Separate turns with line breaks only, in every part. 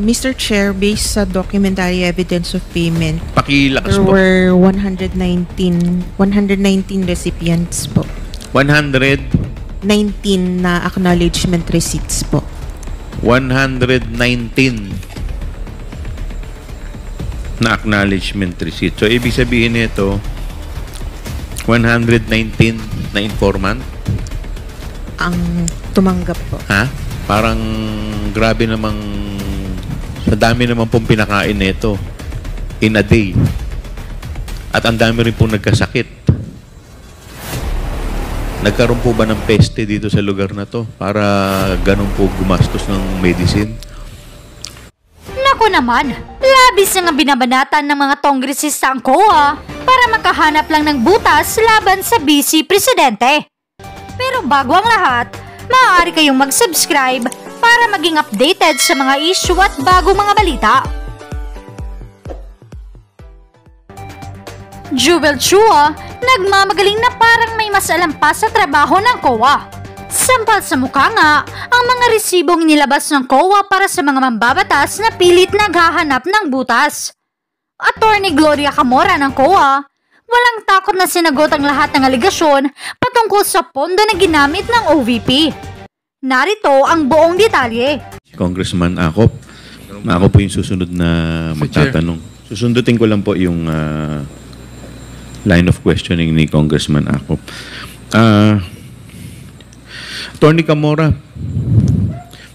Mr. Chair, based sa documentary evidence of payment,
Pakilakas
there
po.
were 119 recipients po.
119
na acknowledgement receipts po.
na acknowledgement receipt. So, ibig sabihin nito, 119 na informant?
Ang tumanggap po.
Ha? Parang grabe namang sa dami naman pong pinakain nito in a day. At ang dami rin pong nagkasakit. Nagkaroon po ba ng peste dito sa lugar na to para ganun po gumastos ng medicine?
Nako naman, labis na nga binabanatan ng mga kongresista ang COA para makahanap lang ng butas laban sa Vice Presidente. Pero bago ang lahat, maaari kayong mag-subscribe para maging updated sa mga issue at bagong mga balita. Jewel Chua, nagmamagaling na parang may mas alam pa sa trabaho ng COA. Sampal sa mukha nga ang mga resibong nilabas ng COA para sa mga mambabatas na pilit naghahanap ng butas. Attorney Gloria Camora ng COA, walang takot na sinagot ang lahat ng aligasyon patungkol sa pondo na ginamit ng OVP. Narito ang buong detalye.
Congressman Acop, ako po yung susunod na magtatanong. Susundutin ko lang po yung line of questioning ni Congressman Acop. Attorney Camora,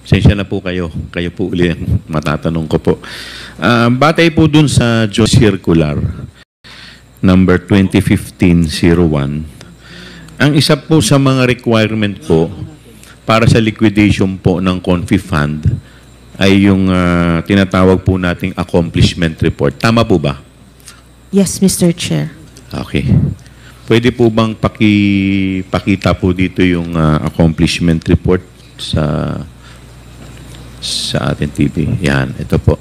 pasensya na po kayo. Kayo po uli ang matatanong ko po. Batay po dun sa Joint Circular number 2015-01, ang isa po sa mga requirement po para sa liquidation po ng Confi Fund ay yung tinatawag po nating accomplishment report. Tama po ba?
Yes, Mr. Chair.
Okay. Pwede po bang pakita po dito yung accomplishment report sa ating TV? Yan, ito po.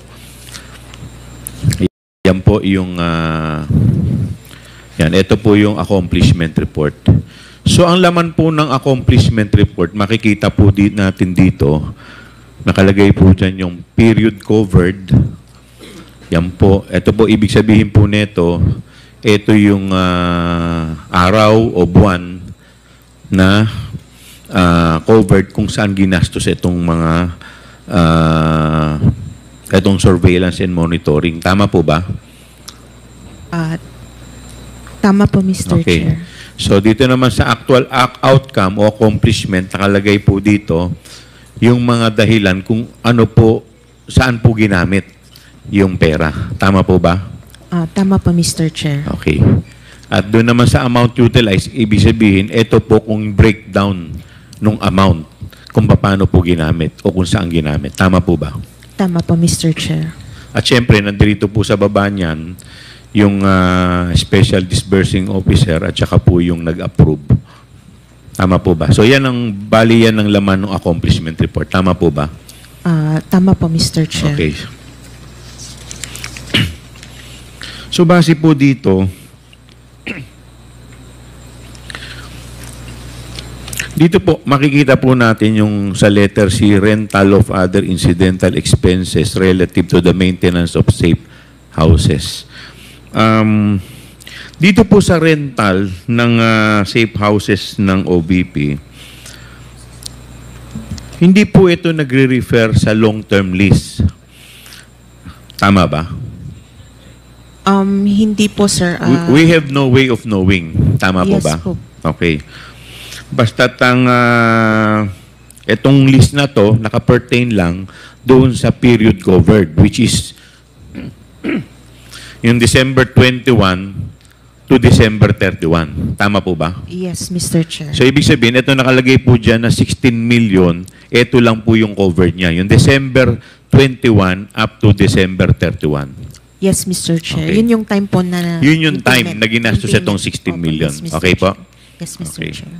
Yan po yung yan, ito po yung accomplishment report. So, ang laman po ng accomplishment report, makikita po natin dito, nakalagay po dyan yung period covered. Yan po. Ito po, ibig sabihin po nito, ito yung araw o buwan na covered kung saan ginastos itong mga itong surveillance and monitoring. Tama po ba?
Tama po, Mr. Chair.
So, dito naman sa actual outcome o accomplishment, nakalagay po dito yung mga dahilan kung ano po, saan po ginamit yung pera. Tama po ba?
Tama po, Mr. Chair.
Okay. At doon naman sa amount utilized, ibig sabihin, ito po kung breakdown ng amount, kung paano po ginamit o kung saan ginamit. Tama po ba?
Tama po, Mr. Chair.
At syempre, nandito po sa baba niyan, yung special disbursing officer at saka po yung nag-approve. Tama po ba? So yan ang, bali yan ang laman ng accomplishment report. Tama po ba?
Tama po, Mr. Chair.
Okay. So base po dito, dito po makikita po natin yung sa letter C, rental of other incidental expenses relative to the maintenance of safe houses. Dito po sa rental ng safe houses ng OVP, hindi po ito nagre-refer sa long-term lease. Tama ba?
Hindi po, sir.
We have no way of knowing. Tama po
yes
ba?
Po.
Okay. Basta't ang itong list na to naka-pertain lang doon sa period covered, which is yung December 21 to December 31. Tama po ba?
Yes, Mr. Chair.
So, ibig sabihin, ito nakalagay po dyan na 16 million, ito lang po yung covered niya. Yung December 21 up to December 31.
Yes, Mr. Chair.
Okay.
Yun yung time po na...
Yun yung time na ginastos itong 16 million.
Yes, Mr.
Okay po?
Chair. Yes, Mr.
Okay.
Chair.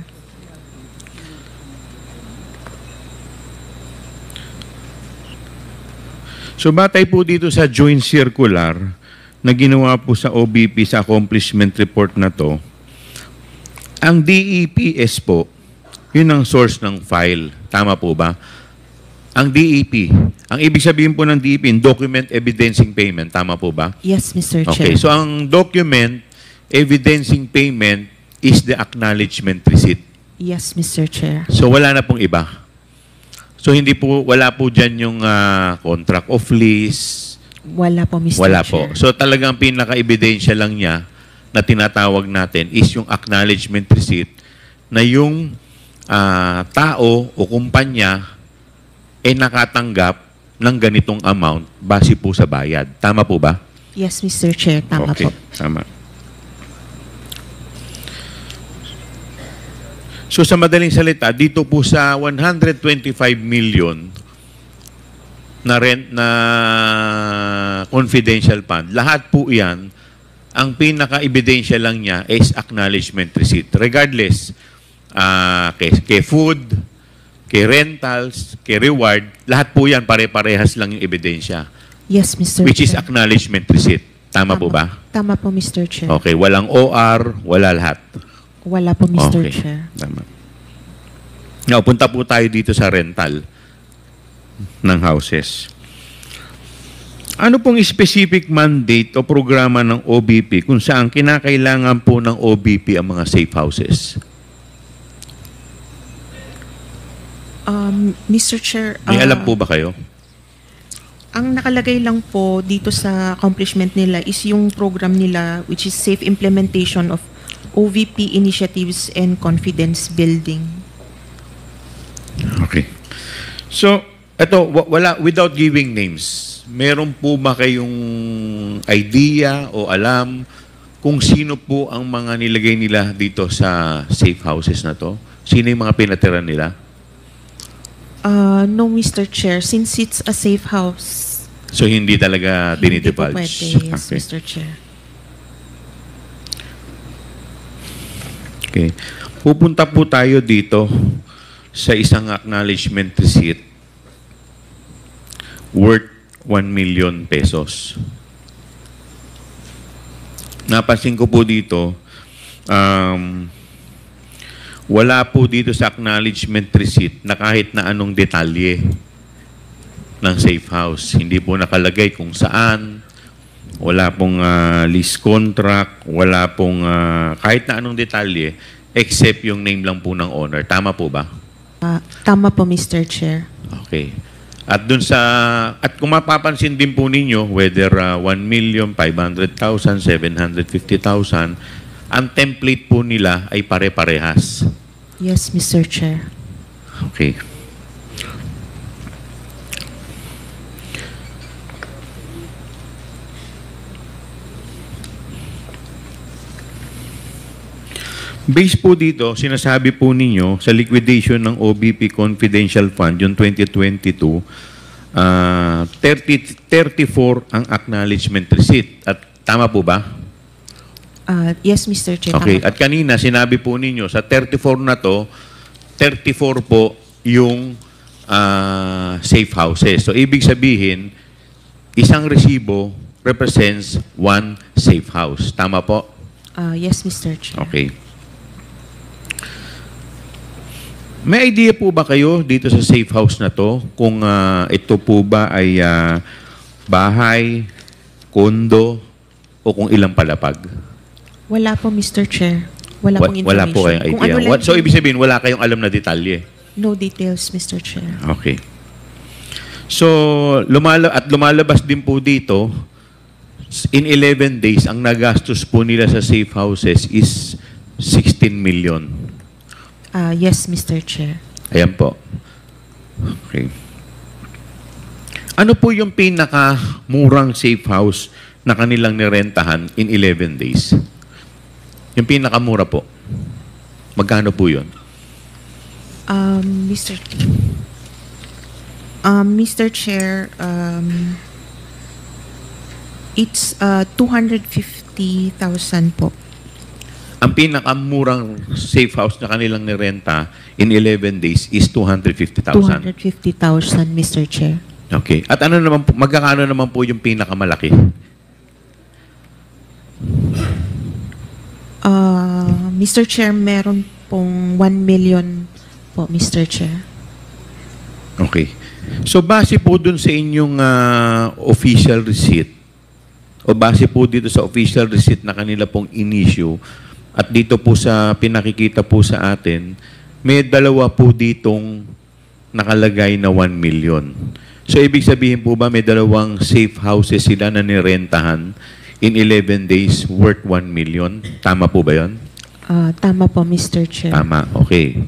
So, batay po dito sa joint circular na ginawa po sa OBP sa accomplishment report na to, ang DEPS po, yun ang source ng file. Tama po ba? ang DEP, ang ibig sabihin po ng DEP, document evidencing payment, tama po ba?
Yes, Mr.
Okay,
Chair.
so ang document evidencing payment is the acknowledgement receipt.
Yes, Mr. Chair.
So wala na pong iba. So wala po dyan yung contract of lease.
Wala po, Mr.
Wala
Chair.
po. So talagang pinaka-ebidensya lang niya na tinatawag natin is yung acknowledgement receipt na yung tao o kumpanya nakatanggap ng ganitong amount base po sa bayad. Tama po ba?
Yes, Mr. Chair. Tama
Okay,
po.
tama. So sa madaling salita, dito po sa 125 million na rent na confidential fund, lahat po yan, ang pinaka-ebidensya lang niya is acknowledgement receipt. Regardless, kay food, kay rentals, kay reward, lahat po yan pare-parehas lang yung ebidensya.
Yes, Mr.
Which is
Chair.
acknowledgement receipt. Tama po ba?
Tama po, Mr. Chair.
Okay, walang OR, wala lahat.
Wala po, Mr.
Okay,
Chair.
tama. Now, punta po tayo dito sa rental ng houses. Ano pong specific mandate o programa ng OBP kung saan kinakailangan po ng OBP ang mga safe houses?
Mr. Chair,
May alam po ba kayo?
ang nakalagay lang po dito sa accomplishment nila is yung program nila which is Safe Implementation of OVP Initiatives and Confidence Building.
Okay. So, without giving names, meron po ba kayong idea o alam kung sino po ang mga nilagay nila dito sa safe houses na to? Sino yung mga pinatira nila?
No, Mr. Chair, since it's a safe house,
So, hindi talaga
hindi po
dinidivulge?
pwede, yes,
Okay.
Mr. Chair.
Okay. Pupunta po tayo dito sa isang acknowledgement receipt worth 1 million pesos. Napansin ko po dito, wala po dito sa acknowledgement receipt na kahit na anong detalye ng safe house. Hindi po nakalagay kung saan, wala pong lease contract, wala pong kahit na anong detalye except yung name lang po ng owner. Tama po ba?
Tama po, Mr. Chair.
Okay. At kung mapapansin din po ninyo, whether 1,500,000, 750,000, ang template po nila ay pare-parehas.
Yes, Mr. Chair.
Okay. Based po dito, sinasabi po ninyo sa liquidation ng OBP Confidential Fund, yung 2022, 34 ang acknowledgement receipt. At tama po ba?
Yes, Mr. Chair.
Okay.
Tama.
At kanina, sinabi po ninyo, sa 34 na to, 34 po yung safe houses. So, ibig sabihin, isang resibo represents one safe house. Tama po?
Yes, Mr. Chair.
Okay. May idea po ba kayo dito sa safe house na to kung ito po ba ay bahay, kondo, o kung ilang palapag?
Wala po, Mr. Chair. Wala pong information.
Wala po kayong idea.
Kung ano lang
So, ibig sabihin, wala kayong alam na detalye?
no details, Mr. Chair.
Okay. So, lumalabas din po dito, in 11 days, ang nagastos po nila sa safe houses is 16 million.
Yes, Mr. Chair.
Ayan po. Okay. Ano po yung pinakamurang safe house na kanilang nirentahan in 11 days? Yung pinakamura po. Magkano po yun?
Mr. Chair, it's 250,000 po.
Ang pinakamurang safe house na kanilang nirenta in 11 days is 250,000.
250,000, Mr. Chair.
Okay. At ano naman po, magkakano naman po yung pinakamalaki?
Mr. Chair, meron pong 1 million po, Mr. Chair.
Okay. So base po dun sa inyong official receipt, o base po dito sa official receipt na kanila pong in-issue, at dito po sa pinakikita po sa atin, may dalawa po ditong nakalagay na 1 million. So ibig sabihin po ba may dalawang safe houses sila na nirentahan in 11 days worth 1 million? Tama po ba yun?
Tama po, Mr. Chair.
Tama, okay.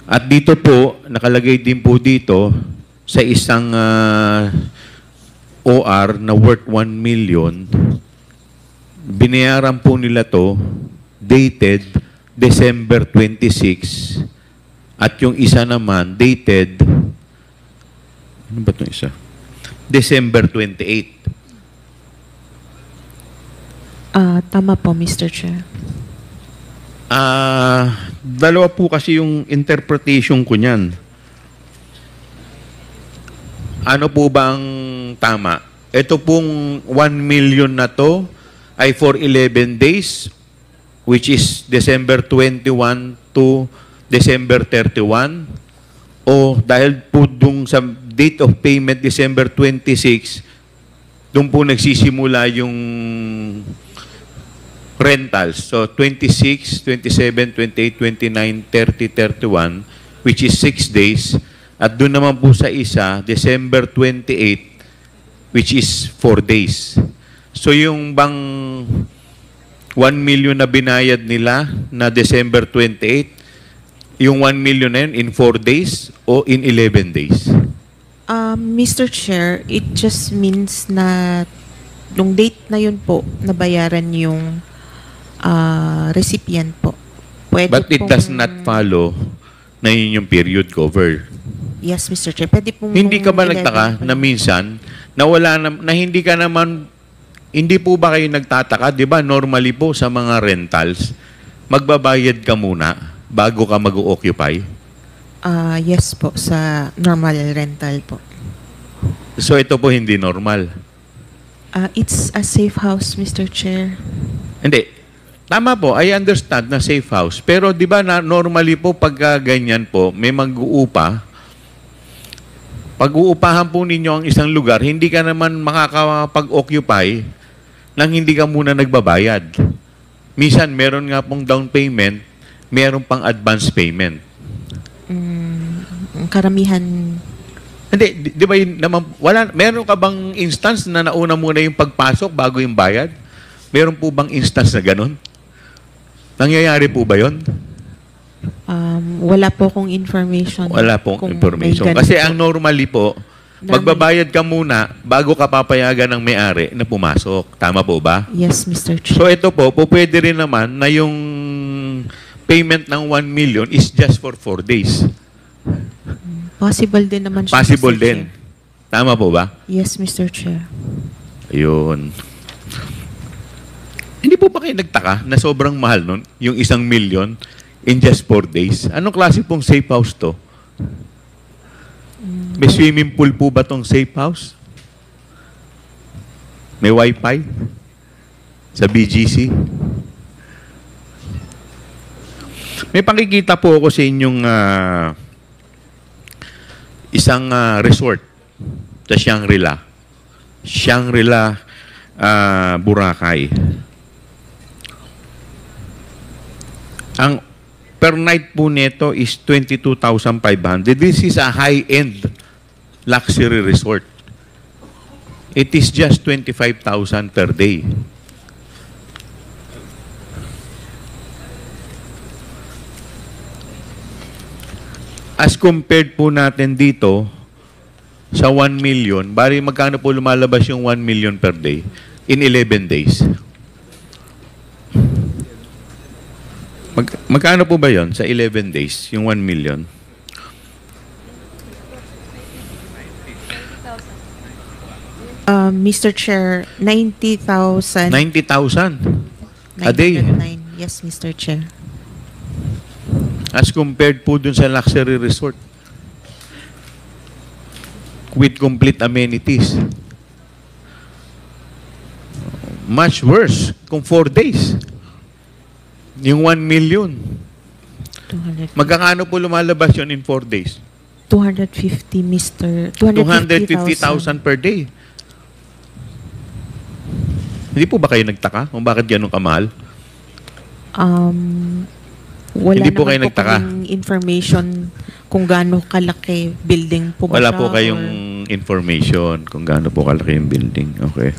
At dito po, nakalagay din po dito sa isang OR na worth 1 million, binayaran po nila to dated December 26 at yung isa naman dated ano ba itong isa? December 28.
Tama po, Mr. Chair.
Dalawa po kasi yung interpretation ko niyan. Ano po ba ang tama? Ito pong 1 million na to ay for 11 days, which is December 21 to December 31. O dahil po dung sa date of payment, December 26, doon po nagsisimula yung rentals. So 26, 27, 28, 29, 30, 31, which is 6 days. At doon naman po sa isa, December 28, which is 4 days. So yung bang 1 million na binayad nila na December 28, yung 1 million na yun in 4 days o in 11 days?
Mr. Chair, it just means na nung date na yun po, nabayaran yung recipient po. Pwede
But it does not follow na yun yung period cover.
Yes, Mr. Chair. Pwede pong
Hindi ka ba
11
nagtaka na minsan na hindi ka naman, hindi po ba kayo nagtataka, di ba normally po sa mga rentals, magbabayad ka muna bago ka mag-occupy?
Yes po, sa normal rental po.
So ito po hindi normal.
It's a safe house, Mr. Chair.
Hindi. Tama po, I understand na safe house. Pero di ba na normally po pagka ganyan po, may mag-uupa, pag-uupahan po ninyo ang isang lugar, hindi ka naman makakapag-occupy nang hindi ka muna nagbabayad. Minsan, meron nga pong down payment, meron pang advance payment.
Karamihan.
Hindi, di ba yun naman, meron ka bang instance na nauna muna yung pagpasok bago yung bayad? Meron po bang instance na ganun? Nangyayari po ba yun?
Wala po kong information.
Wala pong
kung
information.
may ganun
Kasi
po.
ang normally po, magbabayad ka muna bago ka papayagan ng may-ari na pumasok. Tama po ba?
Yes, Mr. Chair.
So ito po, pwede rin naman na yung payment ng 1 million is just for 4 days.
Possible din naman siya.
Possible
Mr.
din.
Chair.
Tama po ba?
Yes, Mr. Chair.
Ayun. Hindi po ba kayo nagtaka na sobrang mahal nun, yung 1 million in just 4 days? Anong klase pong safe house to? May swimming pool po ba tong safe house? May wifi? Sa BGC? May pakikita po ako sa inyong isang resort sa Shangri-La. Shangri-La, Boracay. Ang per night po nito is 22,500. This is a high-end luxury resort. It is just 25,000 per day. As compared po natin dito sa 1 million, bali magkano po lumalabas yung 1 million per day in 11 days? Magkano po ba yon sa 11 days, yung 1 million?
Mr. Chair, 90,000.
90,000 a day.
909. Yes, Mr. Chair.
As compared po dun sa luxury resort with complete amenities. Much worse kung 4 days. Yung 1 million.
200.
Magkakano po lumalabas yun in 4 days?
250, Mr.
250,000 per day. Hindi po ba kayo nagtaka kung bakit ganun kamahal?
Wala
Hindi po
naman
kayo nagtaka?
kaming information kung gaano kalaki building po ba
Wala
siya,
po kayong
or-
information kung gaano po kalaki yung building. Okay.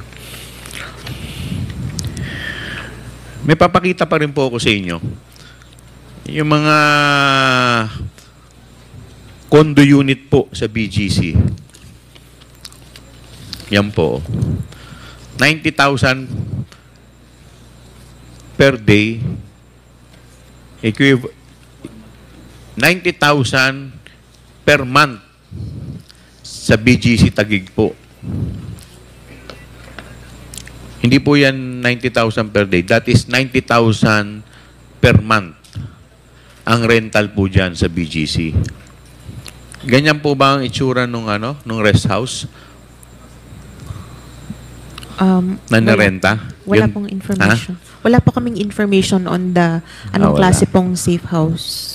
May papakita pa rin po ako sa inyo. Yung mga condo unit po sa BGC. Yan po. 90,000 per day. 90,000 per month sa BGC Taguig po. Hindi po yan 90,000 per day. That is 90,000 per month ang rental po dyan sa BGC. Ganyan po ba ang itsura nung rest house na narenta?
Wala
Yun-
pong information. Wala po kaming information on the anong
wala.
klase pong safe house.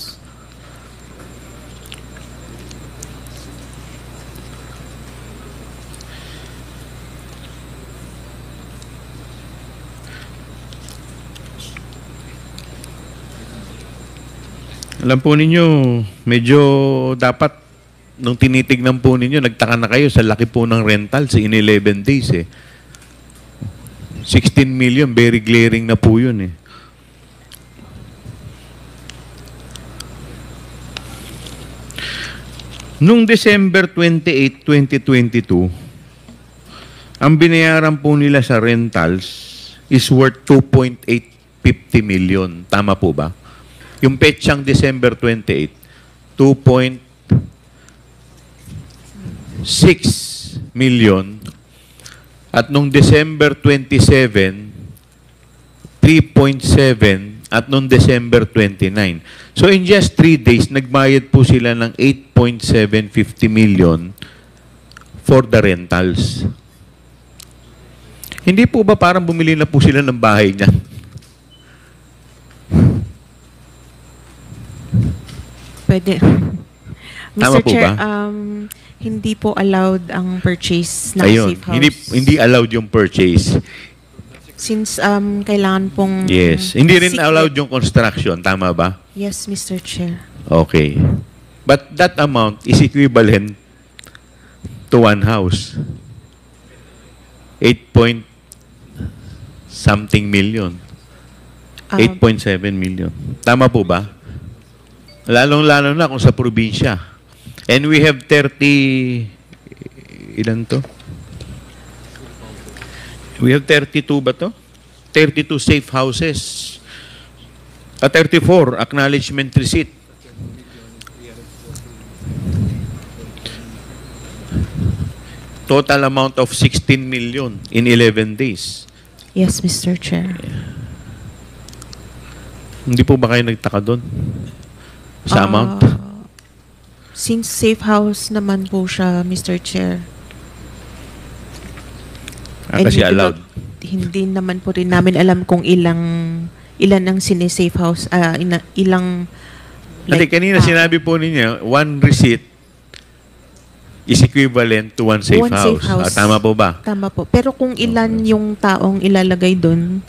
Alam po ninyo, medyo dapat nung tinitignan po ninyo, nagtaka na kayo sa laki po ng rentals in 11 days eh. 16 million, very glaring na po yun eh. Nung December 28, 2022, ang binayaran po nila sa rentals is worth 2.850 million. Tama po ba? Yung petsang December 28, 2.6 million. At nung December 27, 3.7. At nung December 29. So in just 3 days, nagbayad po sila ng 8.750 million for the rentals. Hindi po ba parang bumili na po sila ng bahay niya?
Pwede.
Tama
Mr.
po
Chair,
ba?
hindi po allowed ang purchase ng
Ayun,
safe house.
hindi allowed yung purchase.
Since kailangan pong...
Yes. Hindi rin
secret-
allowed yung construction. Tama ba?
Yes, Mr. Chair.
Okay. But that amount is equivalent to one house. 8 point something million. 8.7 million. Tama po ba? Lalong-lalo na kung sa probinsya. And we have 30... Ilan to? We have 32 ba to? 32 safe houses. 34 acknowledgement receipt. Total amount of 16 million in 11 days.
Yes, Mr. Chair.
Hindi po ba kayo nagtaka doon? Sa amount?
Since safe house naman po siya, Mr. Chair.
Kasi
hindi
allowed.
Hindi naman po rin namin alam kung ilan ang sine-safe house, ilang...
Kasi kanina sinabi po ninyo, one receipt is equivalent to one safe
One
house.
safe house.
Tama po ba?
Tama po. Pero kung ilan yung taong ilalagay doon,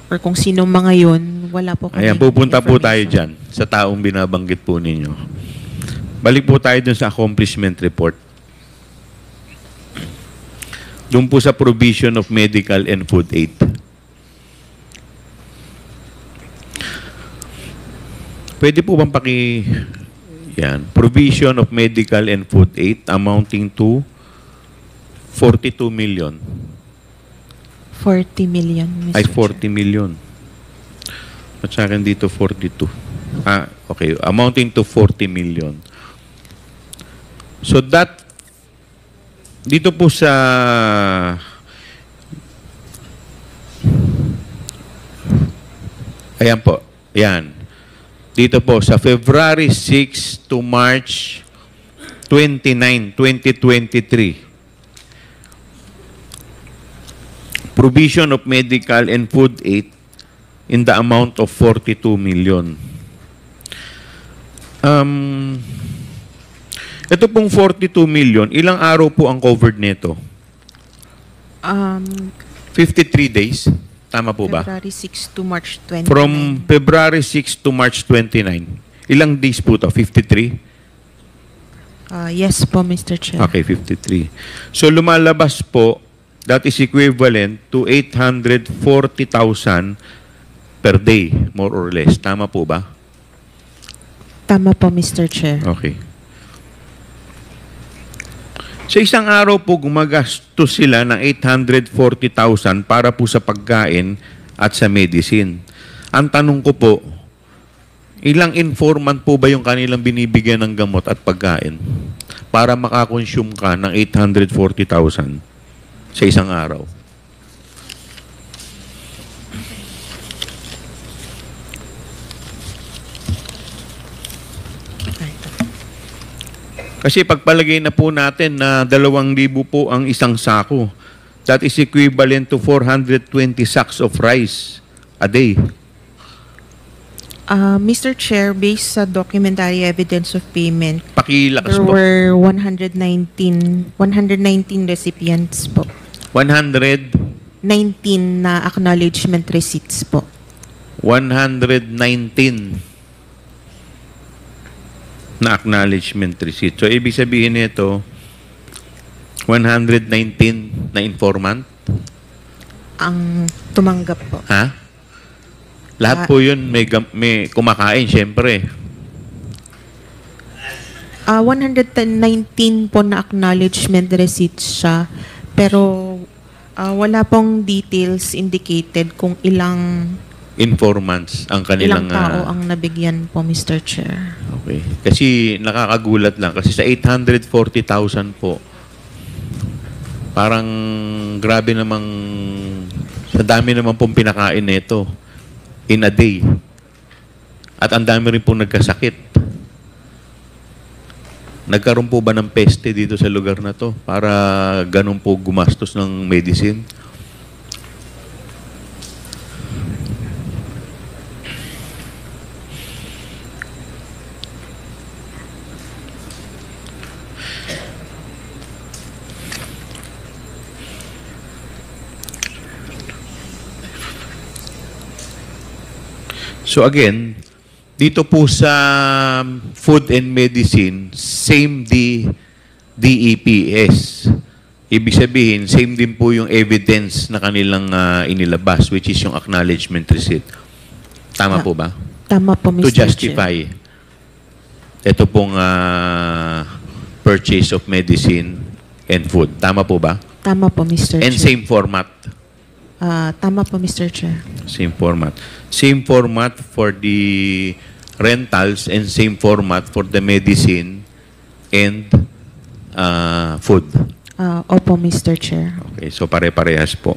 or kung sino mga yun, wala po kami.
Ayan, pupunta po tayo
information.
dyan sa taong binabanggit po ninyo. Balik po tayo dun sa accomplishment report. Doon po sa provision of medical and food aid. Pwede po bang yan. Provision of medical and food aid amounting to 42 million.
40 million, Mr.
Ay,
Chair.
40 million. At sa akin dito, 42. Okay. Amounting to 40 million. So that, dito po sa ayan po. Ayan. Dito po sa February 6 to March 29, 2023. Provision of medical and food aid in the amount of 42 million. Ito pong 42 million, ilang araw po ang covered nito? 53 days. Tama po ba?
February 6 to March 29.
From February 6 to March 29. Ilang days po to? 53?
Yes po, Mr. Chair.
Okay, 53. So lumalabas po, that is equivalent to 840,000 per day, more or less. Tama po ba?
Tama po, Mr. Chair.
Okay. Sa isang araw po, gumagastos sila ng 840,000 para po sa pagkain at sa medicine. Ang tanong ko po, ilang informant po ba yung kanilang binibigyan ng gamot at pagkain para makakonsume ka ng 840,000 sa isang araw? Kasi pagpalagay na po natin na 2,000 po ang isang sako, that is equivalent to 420 sacks of rice a day.
Mr. Chair, based sa documentary evidence of payment,
Pakilakas
there
po.
were 119 recipients po.
119
na acknowledgement receipts po.
na acknowledgement receipt. So, ibig sabihin nito, 119 na informant?
Ang tumanggap po.
Ha? Lahat po yun may kumakain, syempre.
119 po na acknowledgement receipts siya, pero wala pong details indicated kung ilang
Informants ang kanilang...
tao ang nabigyan po, Mr. Chair.
Okay. Kasi nakakagulat lang. Kasi sa 840,000 po, parang grabe namang, sa dami naman pong pinakain nito in a day. At ang dami rin pong nagkasakit. Nagkaroon po ba ng peste dito sa lugar na to para ganun po gumastos ng medicine? So again, dito po sa food and medicine, same DEPS. Ibig sabihin, same din po yung evidence na kanilang inilabas, which is yung acknowledgement receipt. Tama po ba?
Tama po, Mr.
To justify ito pong purchase of medicine and food. Tama po ba?
Tama po, Mr.
And
Chair.
same format.
Tama po, Mr. Chair.
Same format. Same format for the rentals and same format for the medicine and food.
Opo, Mr. Chair.
Okay, so pare-parehas po.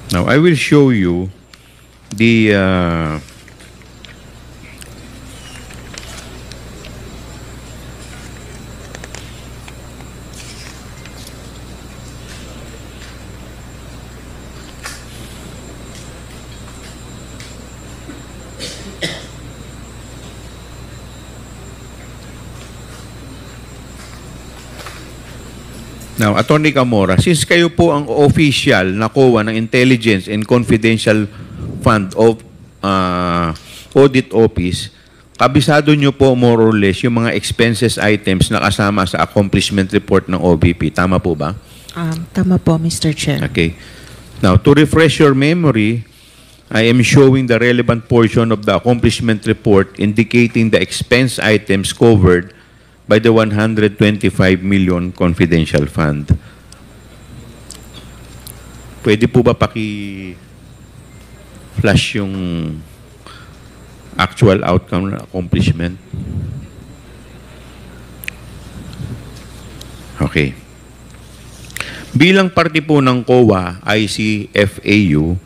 Now, I will show you the Now, Attorney Camora, since kayo po ang official na COA ng Intelligence and Confidential Fund of Audit Office, kabisado nyo po more or less yung mga expenses items na kasama sa accomplishment report ng OVP. Tama po ba?
Tama po, Mr. Chair.
Okay. Now, to refresh your memory, I am showing the relevant portion of the accomplishment report indicating the expense items covered by the 125 million confidential fund. Pwede po ba paki-flash yung actual outcome na accomplishment? Okay. Bilang parte po ng COA, ICFAU,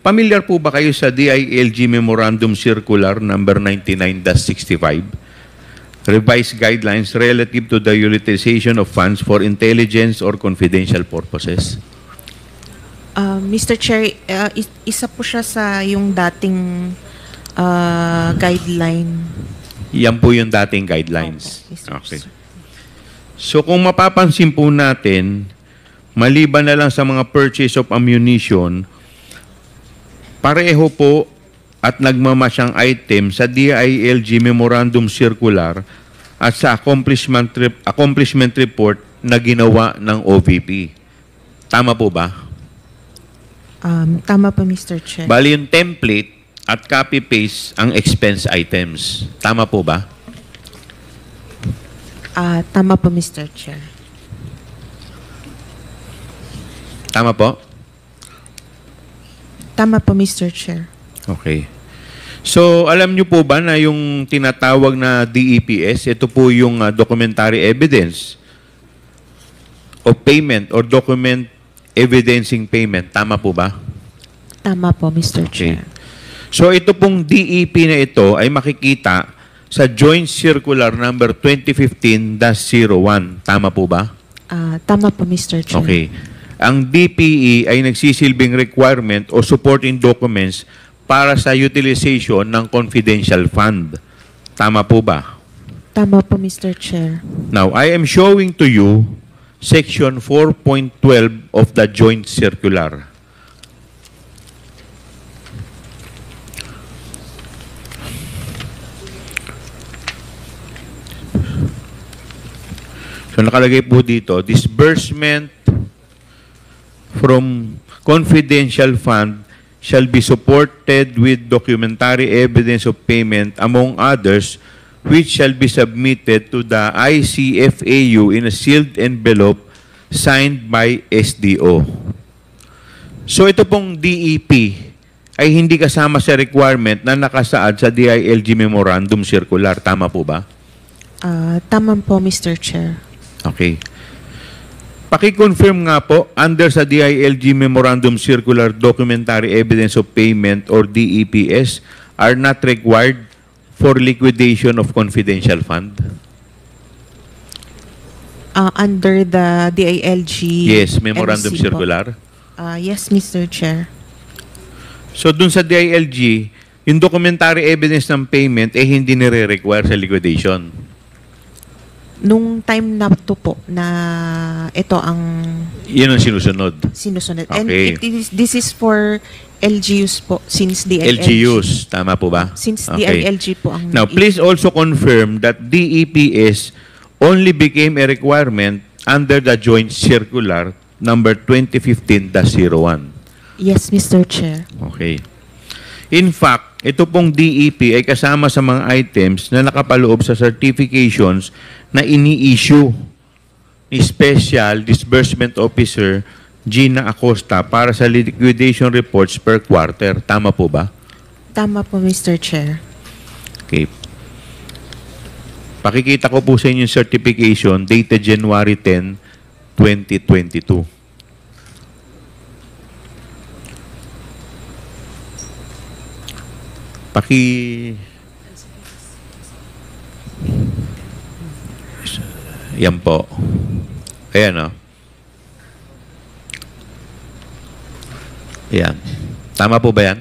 familiar po ba kayo sa DILG Memorandum Circular number 99-65? Revised guidelines relative to the utilization of funds for intelligence or confidential purposes.
Mr. Chair, isa po siya sa yung dating guideline.
Yan po yung dating guidelines.
Opo, Mr.
Okay. So kung mapapansin po natin, maliban na lang sa mga purchase of ammunition, pareho po at nagmamasyang item sa DILG Memorandum Circular at sa accomplishment report na ginawa ng OVP. Tama po ba?
Tama po, Mr. Chair.
Bali yung template at copy-paste ang expense items. Tama po ba?
Tama po, Mr. Chair.
Tama po?
Tama po, Mr. Chair.
Okay. So, alam niyo po ba na yung tinatawag na DEPS, ito po yung documentary evidence of payment or document evidencing payment. Tama po ba?
Tama po, Mr.
Okay.
Chair.
So, ito pong DEP na ito ay makikita sa Joint Circular number 2015-01. Tama po ba?
Tama po, Mr. Chair.
Okay. Ang DPE ay nagsisilbing requirement o supporting documents para sa utilization ng confidential fund. Tama po ba?
Tama po, Mr. Chair.
Now, I am showing to you Section 4.12 of the Joint Circular. So, nakalagay po dito, disbursement from confidential fund shall be supported with documentary evidence of payment, among others, which shall be submitted to the ICFAU in a sealed envelope signed by SDO. So ito pong DEP ay hindi kasama sa requirement na nakasaad sa DILG Memorandum Circular. Tama po ba?
Tama po, Mr. Chair.
Okay. Paki-confirm nga po, under sa DILG Memorandum Circular, documentary evidence of payment or DEPS are not required for liquidation of confidential fund?
Under the DILG
Yes, Memorandum
MC po.
Circular.
Yes, Mr. Chair.
So, dun sa DILG, yung documentary evidence ng payment ay hindi nire-require sa liquidation.
Nung time na to po na ito ang
Yun ang sinusunod.
sinusunod.
Okay.
And this is for LGUs po since DILG.
LGUs, tama po ba?
Since
Okay.
DILG po ang
Now, please also confirm that DEPS only became a requirement under the Joint Circular number 2015-01.
Yes, Mr. Chair.
Okay. In fact, ito pong DEP ay kasama sa mga items na nakapaloob sa certifications na ini-issue ni Special Disbursement Officer Gina Acosta para sa liquidation reports per quarter. Tama po ba?
Tama po, Mr. Chair.
Okay. Pakikita ko po sa inyo yung certification dated January 10, 2022. Yan po. Ayan, oh. Ayan. Tama po ba yan?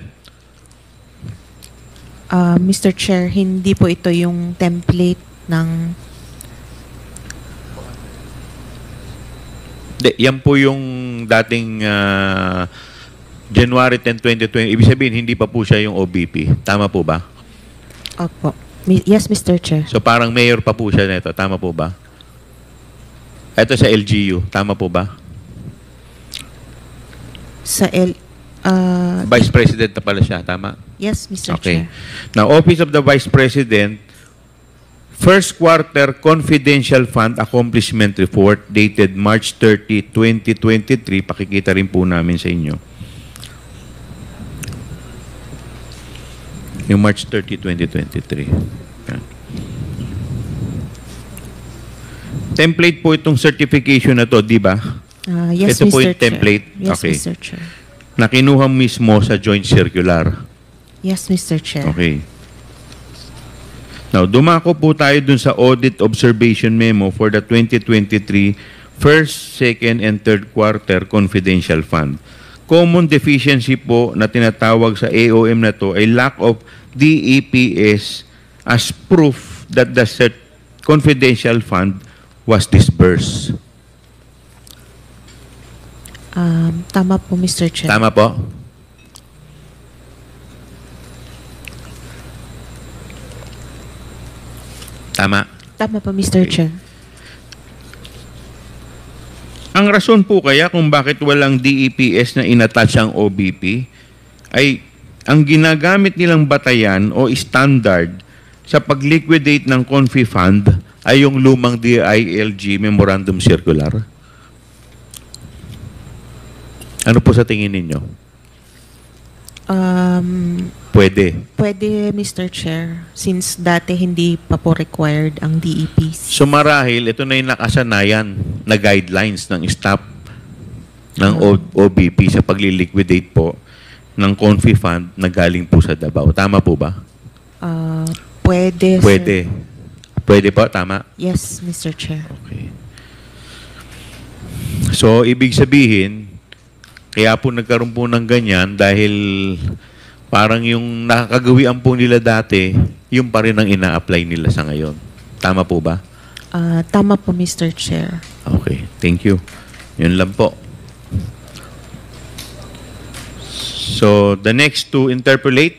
Mr. Chair, hindi po ito yung template ng
Yan po yung dating January 10, 2020. Ibig sabihin, hindi pa po siya yung OBP. Tama po ba?
Opo. Yes, Mr. Chair.
So parang mayor pa po siya nito. Tama po ba? Ito sa LGU. Tama po ba?
Sa
Vice President na pala siya. Tama?
yes, Mr.
Okay.
Chair.
Now, Office of the Vice President, First Quarter Confidential Fund Accomplishment Report dated March 30, 2023. Pakikita rin po namin sa inyo. Yung March 30, 2023. Yan. template po itong certification na to, di ba?
Yes,
Ito po
Mr.
yung template?
Chair. Yes,
Okay.
Mr. Chair.
Na kinuha mismo sa joint circular.
Yes, Mr. Chair.
Okay. Now, dumako po tayo dun sa audit observation memo for the 2023 first, second, and third quarter confidential fund. Common deficiency po na tinatawag sa AOM na to ay lack of DEPS as proof that the confidential fund was disbursed.
Tama po, Mr. Chair.
Tama po? Tama.
Tama po, Mr.
Okay.
Chair.
Ang rason po kaya kung bakit walang DEPS na inattach ang OBP ay ang ginagamit nilang batayan o standard sa pag-liquidate ng Confi Fund ay yung lumang DILG Memorandum Circular. Ano po sa tingin ninyo? Pwede.
Pwede, Mr. Chair, since dati hindi pa po required ang DEPs.
So marahil, ito na yung nakasanayan na guidelines ng staff ng OBP sa pag-liquidate po ng Confi Fund na galing po sa Davao. Tama po ba?
Pwede,
Pwede.
sir.
Pwede po, tama?
Yes, Mr. Chair.
Okay. So, ibig sabihin, kaya po nagkaroon po ng ganyan dahil parang yung nakakagawian po nila dati, yung pa rin ang ina-apply nila sa ngayon. Tama po ba?
Tama po, Mr. Chair.
Okay, thank you. Yun lang po. So, the next to interpolate,